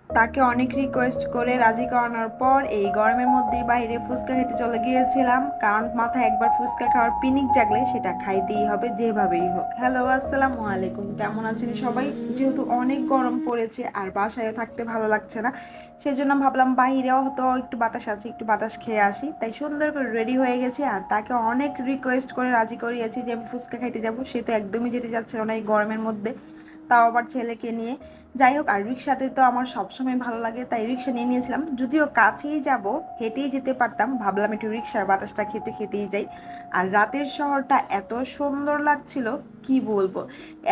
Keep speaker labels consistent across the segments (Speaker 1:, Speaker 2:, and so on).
Speaker 1: তাকে অনেক রিকোয়েস্ট করে রাজি করানোর পর এই গরমের মধ্যেই বাইরে ফুচকা খেতে চলে গিয়েছিলাম, কারণ মাথায় একবার ফুচকা খাওয়ার পিনিক জাগলে সেটা খাইতেই হবে যেভাবেই হোক। হ্যালো, আসসালামু আলাইকুম, কেমন আছেন সবাই? যেহেতু অনেক গরম পড়েছে আর বাসায়ও থাকতে ভালো লাগছে না, সেজন্য ভাবলাম বাইরেও হয়তো একটু বাতাস আছে, একটু বাতাস খেয়ে আসি। তাই সুন্দর করে রেডি হয়ে গেছি আর তাকে অনেক রিকোয়েস্ট করে রাজি করিয়েছি যে আমি ফুচকা খাইতে যাবো। সে তো একদমই যেতে চাচ্ছিল না এই গরমের মধ্যে, তাও আবার ছেলেকে নিয়ে। যাই হোক, আর রিক্সাতে তো আমার সবসময় ভালো লাগে, তাই রিক্সা নিয়ে নিয়েছিলাম। যদিও কাছেই যাব, হেঁটেই যেতে পারতাম, ভাবলাম একটু রিক্সার বাতাসটা খেতে খেতেই যাই। আর রাতের শহরটা এত সুন্দর লাগছিল, কি বলবো।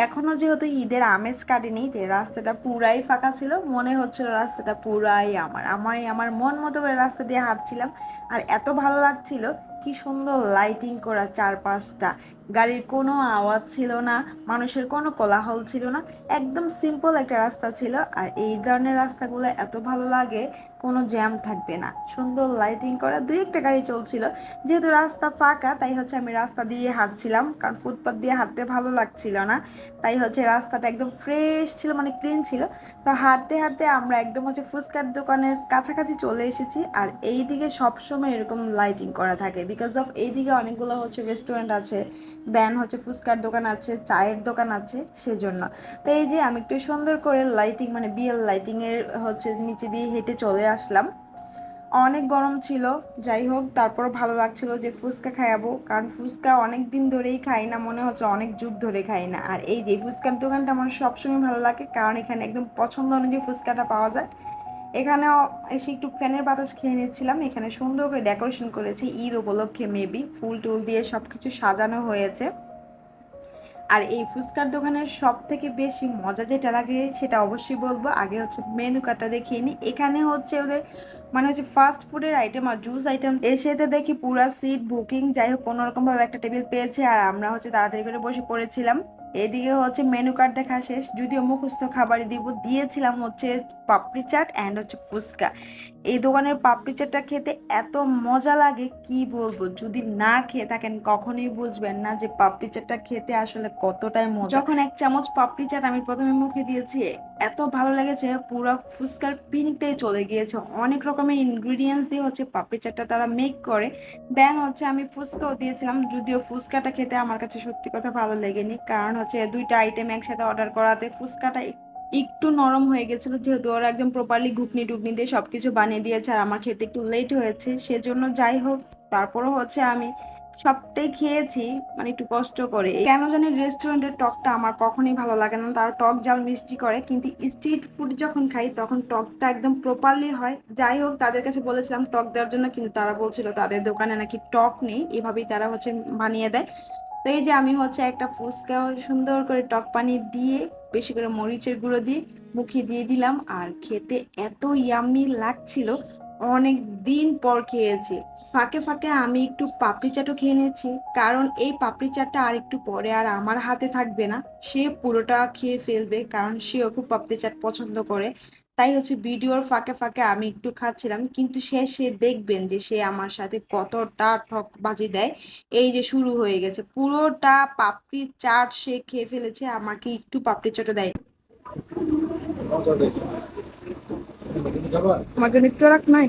Speaker 1: এখনও যেহেতু ঈদের আমেজ কাটেনি, যে রাস্তাটা পুরাই ফাঁকা ছিল, মনে হচ্ছিল রাস্তাটা পুরাই আমার মন মতো করে রাস্তা দিয়ে হাঁটছিলাম। আর এত ভালো লাগছিল, কি সুন্দর লাইটিং করা চারপাশটা, গাড়ির কোনো আওয়াজ ছিল না, মানুষের কোনো কোলাহল ছিল না, একদম সিম্পল একটা রাস্তা ছিল। আর এই ধরনের রাস্তাগুলো এত ভালো লাগে, কোনো জ্যাম থাকবে না, সুন্দর লাইটিং করা, দুই একটা গাড়ি চলছিল। যেহেতু রাস্তা ফাঁকা, তাই হচ্ছে আমি রাস্তা দিয়ে হাঁটছিলাম, কারণ ফুটপাথ দিয়ে হাঁটতে ভালো লাগছিল না। তাই হচ্ছে রাস্তাটা একদম ফ্রেশ ছিল, মানে ক্লিন ছিল। তো হাঁটতে হাঁটতে আমরা একদম হচ্ছে ফুচকার দোকানের কাছাকাছি চলে এসেছি। আর এই দিকে সবসময় এরকম লাইটিং করা থাকে, বিকজ অফ এইদিকে অনেকগুলো হচ্ছে রেস্টুরেন্ট আছে, দেন হচ্ছে ফুচকার দোকান আছে, চায়ের দোকান আছে, সেজন্য। তো এই যে আমি একটু সুন্দর করে লাইটিং, মানে বিএল লাইটিং এর হচ্ছে নিচে দিয়ে হেঁটে চলে আসলাম। অনেক গরম ছিল, যাই হোক তারপর ভালো লাগছিল যে ফুচকা খাইয়াবো, কারণ ফুচকা অনেক দিন ধরেই খাই না, মনে হচ্ছে অনেক যুগ ধরে খাই না। আর এই যে ফুচকার দোকানটা আমার সবসময় ভালো লাগে, কারণ এখানে একদম পছন্দ অনুযায়ী ফুচকাটা পাওয়া যায়। এখানেও এসে একটু ফ্যানের বাতাস খেয়ে নিচ্ছিলাম। এখানে সুন্দর করে ডেকোরেশন করেছে ঈদ উপলক্ষে, মেবি ফুল টুল দিয়ে সবকিছু সাজানো হয়েছে। আর এই ফুচকার দোকানের সব থেকে বেশি মজা যেটা লাগে সেটা অবশ্যই বলবো। আগে হচ্ছে মেনু কার্ডটা দেখিয়ে নিই। এখানে হচ্ছে ওদের মানে হচ্ছে ফাস্ট ফুডের আইটেম আর জুস আইটেম, এর সাথে দেখি পুরা সিট বুকিং। যাই হোক, কোনোরকম ভাবে একটা টেবিল পেয়েছে আর আমরা হচ্ছে তাড়াতাড়ি করে বসে পড়েছিলাম। এদিকে হচ্ছে মেনু কার্ড দেখা শেষ, যদিও মুখস্থ খাবারই দিয়েছিলাম হচ্ছে পাপড়ি চাট অ্যান্ড হচ্ছে ফুচকা। এই দোকানের পাপড়ি চাটটা খেতে এত মজা লাগে, কি বলবো, যদি না খেয়ে থাকেন কখনোই বুঝবেন না যে পাপড়ি চাটটা খেতে আসলে কতটাই মজা। যখন এক চামচ পাপড়ি চাট আমি প্রথমে মুখে দিয়েছি, এত ভালো লেগেছে, পুরো ফুচকার পিনটাই চলে গিয়েছে। অনেক রকমের ইনগ্রিডিয়েন্টস দিয়ে হচ্ছে পাপড়ি চাটটা তারা মেক করে। দেন হচ্ছে আমি ফুচকাও দিয়েছিলাম, যদিও ফুচকাটা খেতে আমার কাছে সত্যি কথা ভালো লেগেনি, কারণ হচ্ছে দুইটা আইটেম একসাথে অর্ডার করাতে ফুচকাটা একটু নরম হয়ে গেছিল, যেহেতু ওরা একদম প্রপারলি ঘুগনি টুগনি দিয়ে সবকিছু বানিয়ে দিয়েছে আর আমার খেতে একটু লেট হয়েছে, সেজন্য। যাই হোক, তারপরও হচ্ছে আমি সবটাই খেয়েছি, মানে একটু কষ্ট করে। কেন জানি রেস্টুরেন্টের টকটা আমার কখনোই ভালো লাগে না, তারা টক ঝাল মিষ্টি করে, কিন্তু স্ট্রিট ফুড যখন খাই তখন টকটা একদম প্রপারলি হয়। যাই হোক, তাদের কাছে বলেছিলাম টক দেওয়ার জন্য, কিন্তু তারা বলছিল তাদের দোকানে নাকি টক নেই, এভাবেই তারা হচ্ছে বানিয়ে দেয়। তো এই যে আমি হচ্ছে একটা ফুচকা সুন্দর করে টক পানি দিয়ে, বেশি করে মরিচের গুঁড়ো দিয়ে মুখে দিয়ে দিলাম, আর খেতে এত ইয়াম্মি লাগছিল। অনেক দিন পর খেয়েছি। ফাঁকে ফাঁকে আমি একটু পাপড়ি চাটও খেয়ে নিয়েছি, কারণ এই পাপড়ি চাটটা আর একটু পরে আর আমার হাতে থাকবে না, সে পুরোটা খেয়ে ফেলবে, কারণ সেও খুব পাপড়ি চাট পছন্দ করে। তাই হচ্ছে ভিডিওর ফাঁকে ফাঁকে আমি একটু খাচ্ছিলাম, কিন্তু সে দেখবেন যে সে আমার সাথে কতটা ঠকবাজি দেয়। এই যে শুরু হয়ে গেছে, পুরোটা পাপড়ি চাট সে খেয়ে ফেলেছে, আমাকে একটু পাপড়ি চাটও দেয়। আমার জন্য একটু রাখ নাই।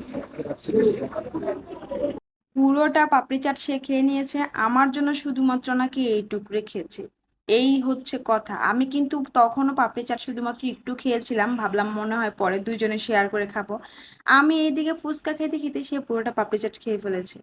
Speaker 1: পুরোটা পাপড়ি চাট সে খেয়ে নিয়েছে, আমার জন্য শুধুমাত্র নাকি এইটুকু রেখেছে। এই হচ্ছে কথা। আমি কিন্তু তখনও পাপড়ি চাট শুধুমাত্র একটু খেয়েছিলাম, ভাবলাম মনে হয় পরে দুইজনে শেয়ার করে খাবো। আমি এইদিকে ফুচকা খেতে খেতে সে পুরোটা পাপড়ি চাট খেয়ে ফেলেছে।